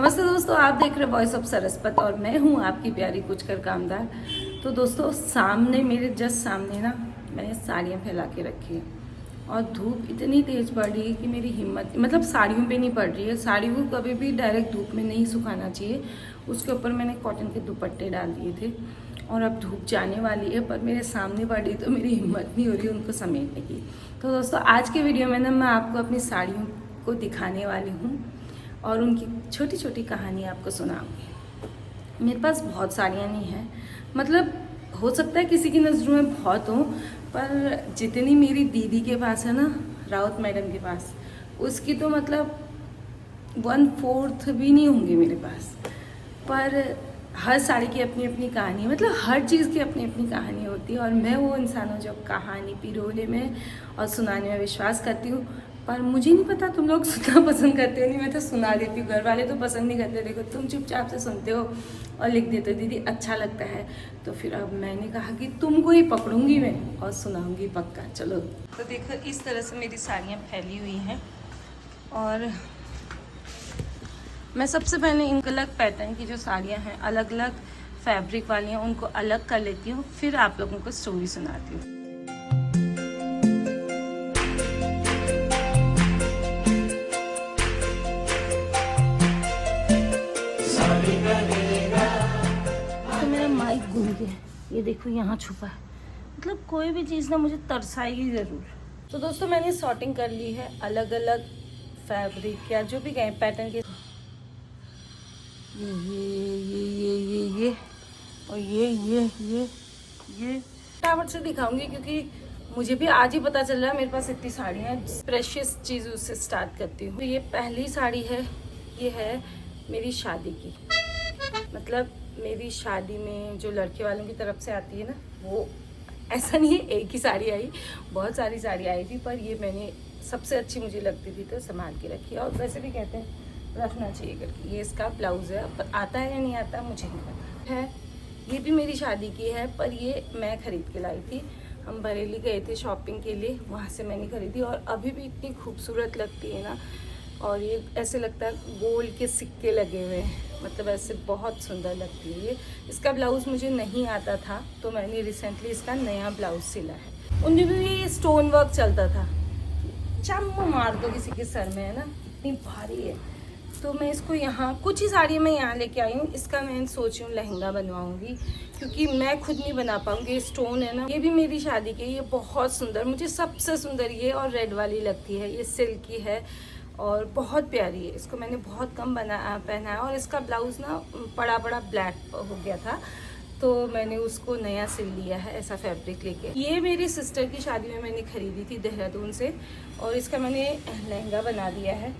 नमस्ते दोस्तों, आप देख रहे वॉइस ऑफ सरस्वत और मैं हूँ आपकी प्यारी कुछ कर कामदार। तो दोस्तों सामने मेरे जस्ट सामने ना मैंने साड़ियाँ फैला के रखी है और धूप इतनी तेज़ बढ़ रही है कि मेरी हिम्मत मतलब साड़ियों पे नहीं पड़ रही है। साड़ी को कभी भी डायरेक्ट धूप में नहीं सुखाना चाहिए। उसके ऊपर मैंने कॉटन के दुपट्टे डाल दिए थे और अब धूप जाने वाली है पर मेरे सामने पड़ रही तो मेरी हिम्मत नहीं हो रही उनको समेटने की। तो दोस्तों आज के वीडियो में ना मैं आपको अपनी साड़ियों को दिखाने वाली हूँ और उनकी छोटी छोटी कहानी आपको सुनाऊंगी। मेरे पास बहुत साड़ियाँ नहीं हैं, मतलब हो सकता है किसी की नज़रों में बहुत हो, पर जितनी मेरी दीदी के पास है ना, राउत मैडम के पास, उसकी तो मतलब 1/4 भी नहीं होंगी मेरे पास। पर हर साड़ी की अपनी अपनी कहानी है, मतलब हर चीज़ की अपनी अपनी कहानी होती है और मैं वो इंसान हूँ जो कहानी पिरोने में और सुनाने में विश्वास करती हूँ। पर मुझे नहीं पता तुम लोग सुनना पसंद करते हो नहीं, मैं तो सुना देती हूँ। घर वाले तो पसंद नहीं करते, देखो तुम चुपचाप से सुनते हो और लिख देते हो दीदी अच्छा लगता है। तो फिर अब मैंने कहा कि तुमको ही पकड़ूंगी मैं और सुनाऊंगी पक्का। चलो तो देखो इस तरह से मेरी साड़ियाँ फैली हुई हैं और मैं सबसे पहले इन अलग पैटर्न की जो साड़ियाँ हैं, अलग अलग फैब्रिक वाली हैं, उनको अलग कर लेती हूँ, फिर आप लोगों को स्टोरी सुनाती हूँ। तो मेरा माइक घूम गया, ये देखो यहाँ छुपा है। मतलब कोई भी चीज़ ना मुझे तरसाएगी ज़रूर। तो दोस्तों मैंने सॉर्टिंग कर ली है अलग अलग फैब्रिक या जो भी कहें पैटर्न के। ये और ये फटाफट से दिखाऊंगी क्योंकि मुझे भी आज ही पता चल रहा है मेरे पास इतनी साड़ियाँ हैं। प्रेशियस चीज़ उससे स्टार्ट करती हूँ। तो ये पहली साड़ी है, ये है मेरी शादी की। मतलब मेरी शादी में जो लड़के वालों की तरफ से आती है ना, वो ऐसा नहीं है एक ही साड़ी आई, बहुत सारी साड़ी आई थी, पर ये मैंने सबसे अच्छी मुझे लगती थी तो संभाल के रखी है। और वैसे भी कहते हैं रखना चाहिए करके। ये इसका ब्लाउज़ है, पर आता है या नहीं आता मुझे नहीं पता है। ये भी मेरी शादी की है पर ये मैं ख़रीद के लाई थी। हम बरेली गए थे शॉपिंग के लिए, वहाँ से मैंने खरीदी और अभी भी इतनी खूबसूरत लगती है ना। और ये ऐसे लगता है गोल्ड के सिक्के लगे हुए हैं, मतलब ऐसे बहुत सुंदर लगती है ये। इसका ब्लाउज़ मुझे नहीं आता था तो मैंने रिसेंटली इसका नया ब्लाउज़ सिला है। उन दिनों ये स्टोन वर्क चलता था, चम्मू मार दो किसी के सर में, है ना, इतनी भारी है। तो मैं इसको यहाँ कुछ ही साड़ी में यहाँ लेके आई हूँ। इसका मैं सोच रही हूँ लहंगा बनवाऊँगी क्योंकि मैं खुद नहीं बना पाऊँगी। ये स्टोन है ना, ये भी मेरी शादी की, ये बहुत सुंदर, मुझे सबसे सुंदर ये और रेड वाली लगती है। ये सिल्क की है और बहुत प्यारी है। इसको मैंने बहुत कम पहना है और इसका ब्लाउज़ ना बड़ा बड़ा ब्लैक हो गया था तो मैंने उसको नया सिल लिया है ऐसा फैब्रिक लेके। ये मेरी सिस्टर की शादी में मैंने ख़रीदी थी देहरादून से और इसका मैंने लहंगा बना दिया है।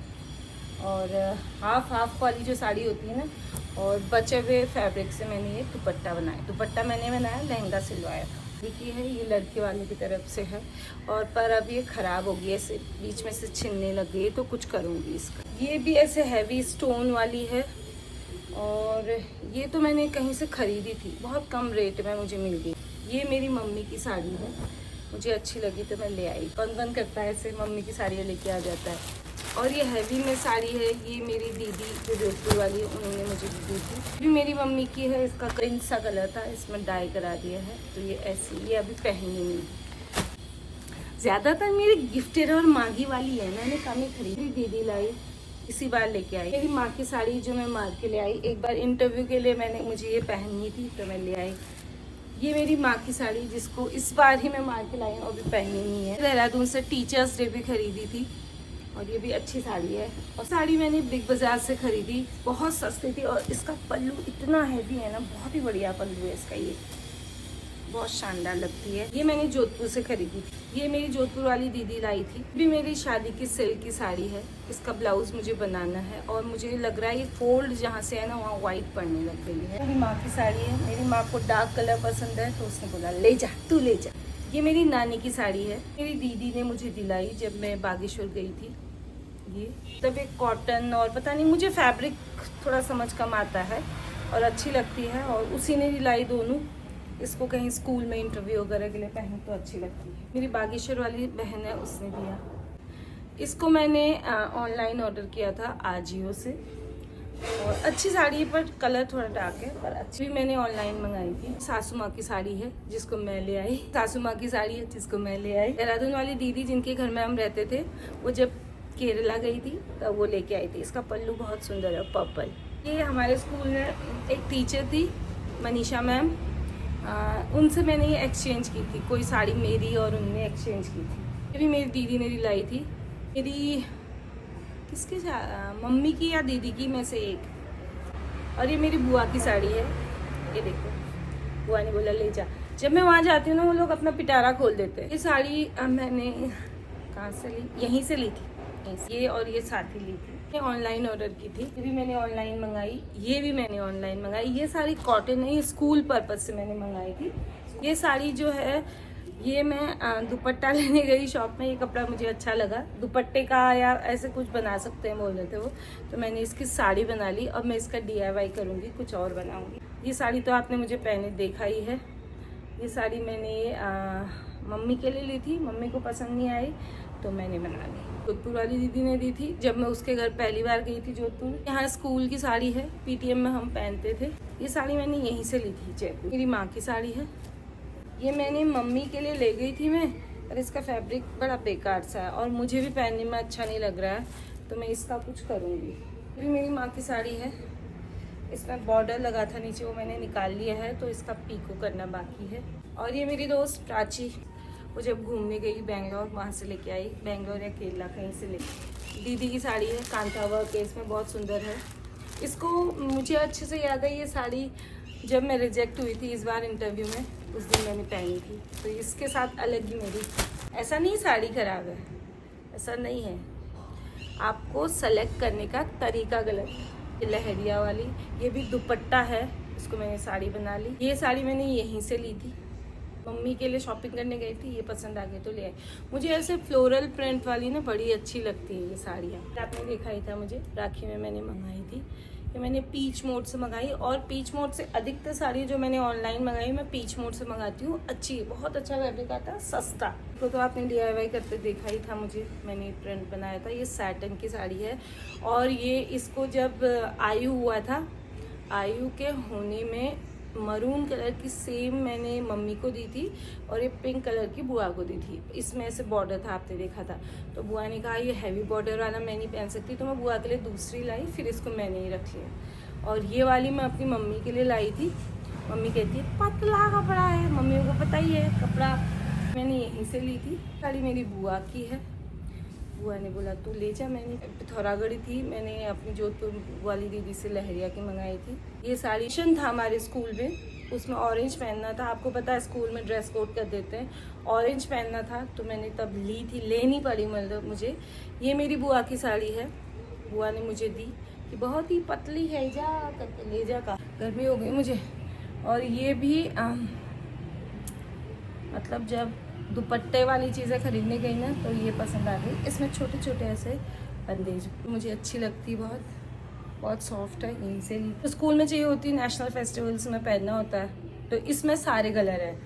और हाफ वाली जो साड़ी होती है ना, और बचे हुए फैब्रिक से मैंने ये दुपट्टा बनाया। दुपट्टा मैंने बनाया, लहंगा सिलवाया था। देखिए है ये लड़के वाले की तरफ से है और पर अब ये ख़राब हो गई, ऐसे बीच में से छिलने लग गई, तो कुछ करूँगी इसका। ये भी ऐसे हैवी स्टोन वाली है और ये तो मैंने कहीं से ख़रीदी थी, बहुत कम रेट में मुझे मिल गई। ये मेरी मम्मी की साड़ी है, मुझे अच्छी लगी तो मैं ले आई। कौन करता है ऐसे मम्मी की साड़ियाँ लेके आ जाता है। और ये हैवी में साड़ी है, ये मेरी दीदी जो जोधपुर वाली है उन्होंने मुझे दी थी। भी मेरी मम्मी की है, इसका क्रीम सा कलर था, इसमें डाई करा दिया है तो ये ऐसी, ये अभी पहनी नहीं। ज़्यादातर मेरी गिफ्टेड और मांगी वाली है, मैंने कम ही खरीदी। दीदी लाई इसी बार लेके आई। मेरी माँ की साड़ी जो मैं मार के ले आई, एक बार इंटरव्यू के लिए मैंने मुझे ये पहननी थी तो मैं ले आई। ये मेरी माँ की साड़ी जिसको इस बार ही मैं मार के लाई हूँ, अभी पहनी नहीं है। देहरादून से टीचर्स डे भी खरीदी थी और ये भी अच्छी साड़ी है। और साड़ी मैंने बिग बाज़ार से ख़रीदी, बहुत सस्ती थी और इसका पल्लू इतना हैवी है ना, बहुत ही बढ़िया पल्लू है इसका, ये बहुत शानदार लगती है। ये मैंने जोधपुर से खरीदी थी, ये मेरी जोधपुर वाली दीदी लाई थी। भी मेरी शादी की सिल्क की साड़ी है, इसका ब्लाउज़ मुझे बनाना है और मुझे लग रहा है ये फोल्ड जहाँ से है ना वहाँ वाइट पड़ने लग गई है। मेरी माँ की साड़ी है, मेरी माँ को डार्क कलर पसंद है तो उसने बोला ले जा तू ले जा। ये मेरी नानी की साड़ी है, मेरी दीदी ने मुझे दिलाई जब मैं बागेश्वर गई थी। ये तब एक कॉटन और पता नहीं, मुझे फैब्रिक थोड़ा समझ कम आता है और अच्छी लगती है और उसी ने दिलाई दोनों। इसको कहीं स्कूल में इंटरव्यू वगैरह के लिए पहन तो अच्छी लगती है। मेरी बागेश्वर वाली बहन है, उसने दिया। इसको मैंने ऑनलाइन ऑर्डर किया था आजियो से और अच्छी साड़ी है पर कलर थोड़ा डार्क है, पर अच्छी भी मैंने ऑनलाइन मंगाई थी। सासू माँ की साड़ी है जिसको मैं ले आई, सासू माँ की साड़ी है जिसको मैं ले आई। देहरादून वाली दीदी जिनके घर में हम रहते थे, वो जब केरला गई थी तब वो लेके आई थी। इसका पल्लू बहुत सुंदर है, पर्पल। ये हमारे स्कूल में एक टीचर थी, मनीषा मैम, उनसे मैंने ये एक्सचेंज की थी। कोई साड़ी मेरी और उनने एक्सचेंज की थी। ये भी मेरी दीदी ने दिलाई थी, मेरी किसकी मम्मी की या दीदी की में से एक। और ये मेरी बुआ की साड़ी है, ये देखो, बुआ ने बोला ले जा। जब मैं वहाँ जाती हूँ ना, वो लोग अपना पिटारा खोल देते हैं। ये साड़ी मैंने कहाँ से ली, यहीं से ली थी, ये और ये साथ ही ली थी। ये ऑनलाइन ऑर्डर की थी, ये भी मैंने ऑनलाइन मंगाई, ये भी मैंने ऑनलाइन मंगाई। ये साड़ी कॉटन है, ये स्कूल पर्पज से मैंने मंगाई थी। ये साड़ी जो है, ये मैं दुपट्टा लेने गई शॉप में, ये कपड़ा मुझे अच्छा लगा, दुपट्टे का या ऐसे कुछ बना सकते हैं बोल रहे थे वो, तो मैंने इसकी साड़ी बना ली। अब मैं इसका DIY करूँगी, कुछ और बनाऊँगी। ये साड़ी तो आपने मुझे पहने देखा ही है। ये साड़ी मैंने मम्मी के लिए ली थी, मम्मी को पसंद नहीं आई तो मैंने बना ली। जोधपुर वाली दीदी ने दी थी जब मैं उसके घर पहली बार गई थी जोधपुर। यहाँ स्कूल की साड़ी है, PTM में हम पहनते थे। ये साड़ी मैंने यहीं से ली थी, जयपुर। मेरी माँ की साड़ी है, ये मैंने मम्मी के लिए ले गई थी मैं, पर इसका फैब्रिक बड़ा बेकार सा है और मुझे भी पहनने में अच्छा नहीं लग रहा है, तो मैं इसका कुछ करूँगी। ये मेरी माँ की साड़ी है, इसमें बॉर्डर लगा था नीचे, वो मैंने निकाल लिया है, तो इसका पीको करना बाकी है। और ये मेरी दोस्त प्राची, वो जब घूमने गई बेंगलोर, वहाँ से लेके आई, बेंगलोर या केरला कहीं से लेके। दीदी की साड़ी है, कांता वर्क है, इसमें बहुत सुंदर है। इसको मुझे अच्छे से याद है, ये साड़ी जब मैं रिजेक्ट हुई थी इस बार इंटरव्यू में, उस दिन मैंने पहनी थी, तो इसके साथ अलग ही मेरी। ऐसा नहीं साड़ी खराब है, ऐसा नहीं है, आपको सेलेक्ट करने का तरीका गलत है। लहरिया वाली, ये भी दुपट्टा है, इसको मैंने साड़ी बना ली। ये साड़ी मैंने यहीं से ली थी, मम्मी के लिए शॉपिंग करने गई थी, ये पसंद आ गई तो ले आई। मुझे ऐसे फ्लोरल प्रिंट वाली ना बड़ी अच्छी लगती है ये साड़ियाँ। आपने देखा ही था, मुझे राखी में मैंने मंगाई थी। ये मैंने पीच मोड से मंगाई, और पीच मोड से अधिकतर साड़ी जो मैंने ऑनलाइन मंगाई, मैं पीच मोड से मंगाती हूँ। अच्छी, बहुत अच्छा फैब्रिक आता है, सस्ता। तो आपने DIY करते देखा ही था मुझे, मैंने प्रिंट बनाया था। ये सैटन की साड़ी है, और ये इसको जब आयु हुआ था, आयु के होने में मरून कलर की सेम मैंने मम्मी को दी थी, और ये पिंक कलर की बुआ को दी थी। इसमें ऐसे बॉर्डर था, आपने देखा था, तो बुआ ने कहा ये हैवी बॉर्डर वाला मैं नहीं पहन सकती, तो मैं बुआ के लिए दूसरी लाई, फिर इसको मैंने ही रख लिया। और ये वाली मैं अपनी मम्मी के लिए लाई थी। मम्मी कहती है पतला कपड़ा है, मम्मी को पता ही है कपड़ा, मैंने यहीं से ली थी। साड़ी मेरी बुआ की है, बुआ ने बोला तू ले जा। मैंने पिथौरागढ़ थी, मैंने अपनी जोधपुर वाली दीदी से लहरिया की मंगाई थी। ये साड़ी शन था हमारे स्कूल में, उसमें ऑरेंज पहनना था। आपको पता है स्कूल में ड्रेस कोड कर देते हैं, ऑरेंज पहनना था, तो मैंने तब ली थी, लेनी पड़ी मतलब मुझे। ये मेरी बुआ की साड़ी है, बुआ ने मुझे दी कि बहुत ही पतली है, जा करके ले जा। का गर्मी हो गई मुझे। और ये भी मतलब जब दुपट्टे वाली चीज़ें खरीदने गई ना, तो ये पसंद आ गई। इसमें छोटे छोटे ऐसे बंदेज मुझे अच्छी लगती, बहुत बहुत सॉफ्ट है, यहीं से ली। तो स्कूल में चाहिए होती, नेशनल फेस्टिवल्स में पहनना होता है, तो इसमें सारे कलर है।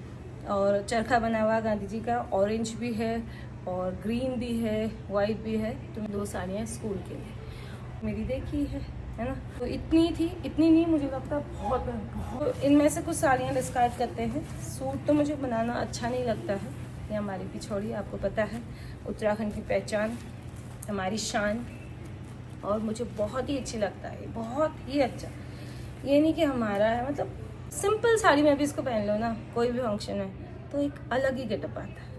और चरखा बना हुआ गांधी जी का, ऑरेंज भी है और ग्रीन भी है, वाइट भी है। तो 2 साड़ियाँ स्कूल के लिए मेरी देखी है ना। तो इतनी थी, इतनी नहीं, मुझे लगता बहुत। तो इनमें से कुछ साड़ियाँ डिस्कार्ड करते हैं। सूट तो मुझे बनाना अच्छा नहीं लगता है, ये हमारी पिछौड़ी, आपको पता है, उत्तराखंड की पहचान, हमारी शान, और मुझे बहुत ही अच्छी लगता है, बहुत ही अच्छा। ये नहीं कि हमारा है, मतलब सिंपल साड़ी में भी इसको पहन लो ना, कोई भी फंक्शन है, तो एक अलग ही गेटअप आता है।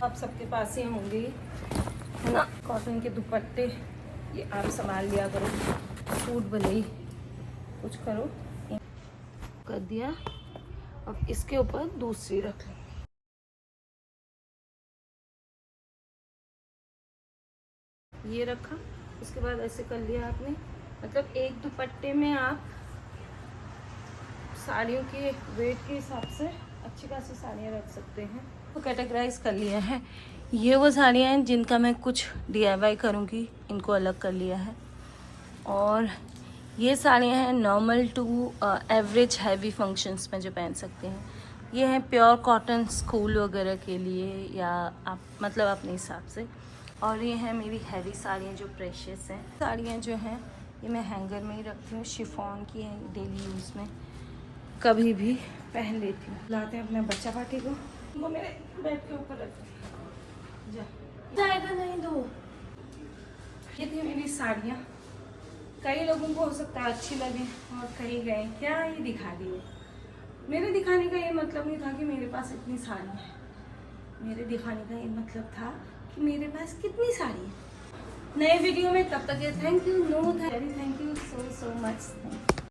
आप सबके पास ही होंगे ना कॉटन के दुपट्टे, ये आप संभाल लिया करो। सूट भले ही कुछ करो, कर दिया। अब इसके ऊपर दूसरी रख लो, ये रखा, उसके बाद ऐसे कर लिया आपने। मतलब एक दुपट्टे में आप साड़ियों के वेट के हिसाब से अच्छी खासी साड़ियाँ रख सकते हैं। तो कैटेगराइज कर लिया है। ये वो साड़ियाँ हैं जिनका मैं कुछ DIY करूँगी, इनको अलग कर लिया है। और ये साड़ियाँ हैं normal to average heavy functions में जो पहन सकते हैं। ये हैं प्योर कॉटन, स्कूल वगैरह के लिए, या आप मतलब अपने हिसाब से। और ये है मेरी हैवी साड़ियाँ जो प्रेशियस हैं। साड़ियाँ जो हैं ये मैं हैंगर में ही रखती हूँ, शिफॉन की है, डेली यूज़ में कभी भी पहन लेती हूँ। लाते हैं अपने बच्चा पार्टी को, वो मेरे बेड के ऊपर रखती जाएगा नहीं दो। ये थी मेरी साड़ियाँ, कई लोगों को हो सकता है अच्छी लगे और कहीं गए क्या ये दिखा दिए। मेरे दिखाने का ये मतलब नहीं था कि मेरे पास इतनी साड़ियाँ हैं, मेरे दिखाने का ये मतलब था कि मेरे पास कितनी साड़ी है। नए वीडियो में तब तक thank you, no thank you so much.